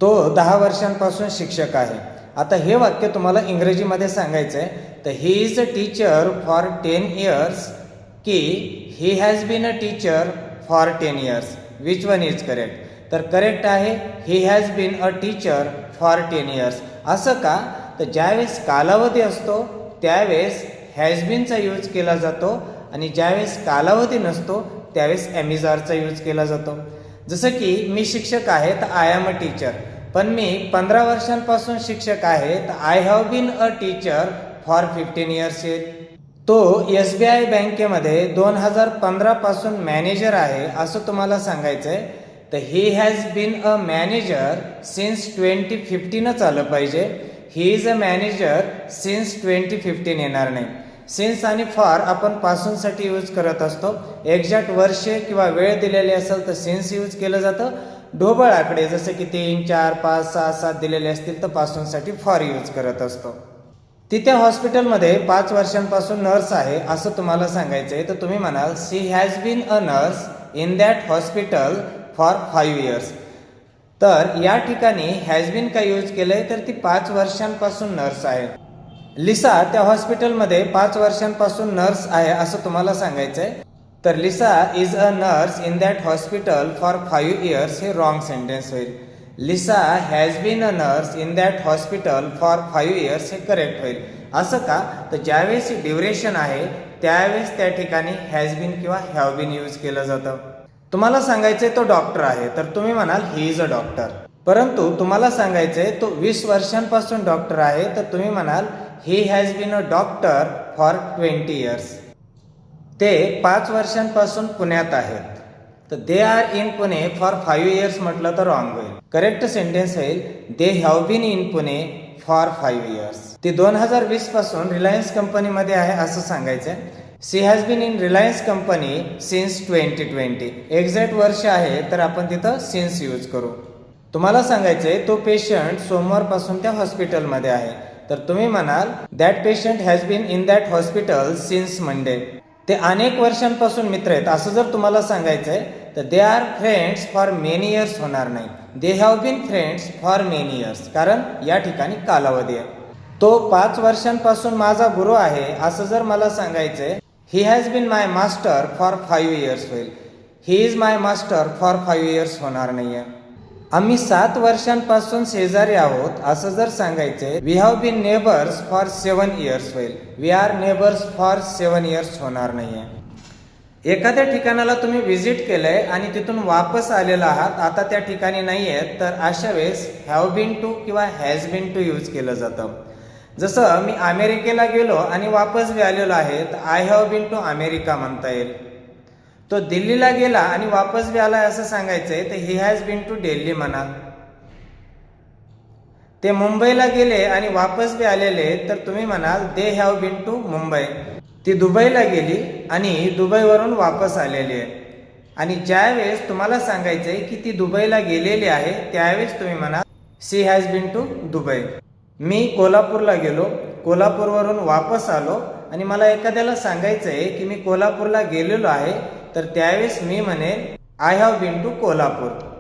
तो 10 वर्षांपासून शिक्षक आहे. आता हे वाक्य तुम्हाला इंग्रजीमध्ये सांगायचं आहे. तर he is a teacher for 10 years की he has been a teacher for 10 years. Which one is correct? तर करेक्ट आहे he has been a teacher for 10 years. असं का? तर ज्यावेळेस कालावधी असतो त्यावेळेस हॅज बीनचा यूज केला जातो आणि ज्यावेळेस कालावधी नसतो त्यावेळेस एमिजारचा यूज केला जातो. जसं की मी शिक्षक आहे तर आय एम अ टीचर, पण मी 15 वर्षांपासून शिक्षक आहे तर I have bin a teacher for 15 years. तो SBI बँकेमध्ये 2015 पासून मॅनेजर आहे असं तुम्हाला सांगायचं आहे. तर he has been a manager since 2015च आलं पाहिजे. He is a manager since 2015 येणार नाही. सिन्स आणि फॉर आपण पासूनसाठी यूज करत असतो. एक्झॅक्ट वर्षे किंवा वेळ दिलेली असेल तर सिन्स यूज केलं जातं. ढोबळ आकडे जसे की 3, 4, 5, 6, 7 दिलेले असतील तर पासूनसाठी फॉर यूज करत असतो. ती त्या हॉस्पिटलमध्ये 5 वर्षांपासून नर्स आहे असं तुम्हाला सांगायचं आहे. तर तुम्ही म्हणाल she has been a nurse in that hospital for 5 years. तर या ठिकाणी हॅज बीन काय यूज केलंय तर ती 5 वर्षांपासून नर्स आहे. लिसा त्या हॉस्पिटलमध्ये 5 वर्षांपासून नर्स आहे असं तुम्हाला सांगायचं आहे. तर Lisa is a nurse in that hospital for 5 years हे रॉंग सेंटेन्स होईल. Lisa has been a nurse in that hospital for 5 years हे करेक्ट होईल. असं का? तर ज्यावेळेस ड्युरेशन आहे त्यावेळेस त्या ठिकाणी हॅज बीन किंवा हॅव बीन यूज केलं जातं. तुम्हाला सांगायचंय तो डॉक्टर आहे तर तुम्ही म्हणाल ही इज अ डॉक्टर. परंतु तुम्हाला सांगायचंय तो 20 वर्षांपासून डॉक्टर आहे तर तुम्ही म्हणाल he has been a doctor for 20 years. ते 5 वर्षांपासून पुण्यात आहेत. तर they are in Pune for 5 years म्हटलं तर रॉंग होईल. करेक्ट सेंटेन्स होईल they have been in Pune for 5 years. ती 2020 पासून रिलायन्स कंपनीमध्ये आहे असं सांगायचं. She has been in Reliance company since 2020. Exact वर्ष आहे तर आपण तिथं सिन्स यूज करू. तुम्हाला सांगायचंय तो पेशंट सोमवारपासून त्या हॉस्पिटलमध्ये आहे तर तुम्ही म्हणाल that patient has been in that hospital since Monday. ते अनेक वर्षांपासून मित्र आहेत असं जर तुम्हाला सांगायचंय तर they are friends for many years होणार नाही. They have been friends for many years, कारण या ठिकाणी कालावधी आहे. तो 5 वर्षांपासून माझा गुरु आहे असं जर मला सांगायचंय he has been my master for 5 years होईल. He is my master for 5 years होणार नाहीये. आम्ही 7 वर्षांपासून शेजारी आहोत असं जर सांगायचंय we have been neighbours for 7 years होईल. We are neighbours for 7 years होणार नाहीये. एखाद्या ठिकाणाला तुम्ही व्हिजिट केलंय आणि तिथून वापस आलेला आहात, आता त्या ठिकाणी नाहीये, तर अशा वेळेस हॅव बीन टू किंवा हॅज बीन टू यूज केलं जातं. जसं मी अमेरिकेला गेलो आणि वापस बी आलेलो आहे तर I have been to America म्हणता येईल. तो दिल्लीला गेला आणि वापस बी आलाय असं सांगायचंय तर he has been to Delhi म्हणा. ते मुंबईला गेले आणि वापस बी आलेले तर तुम्ही म्हणाल they have been to Mumbai. ती दुबईला गेली आणि दुबईवरून वापस आलेली आहे. आणि ज्यावेळेस तुम्हाला सांगायचंय की ती दुबईला गेलेली आहे त्यावेळेस तुम्ही म्हणाल she has been to Dubai. मी कोल्हापूरला गेलो, कोल्हापूरवरून वापस आलो आणि मला एखाद्याला सांगायचंय की मी कोल्हापूरला गेलेलो आहे तर त्यावेळेस मी म्हणेन I have been to Kolhapur.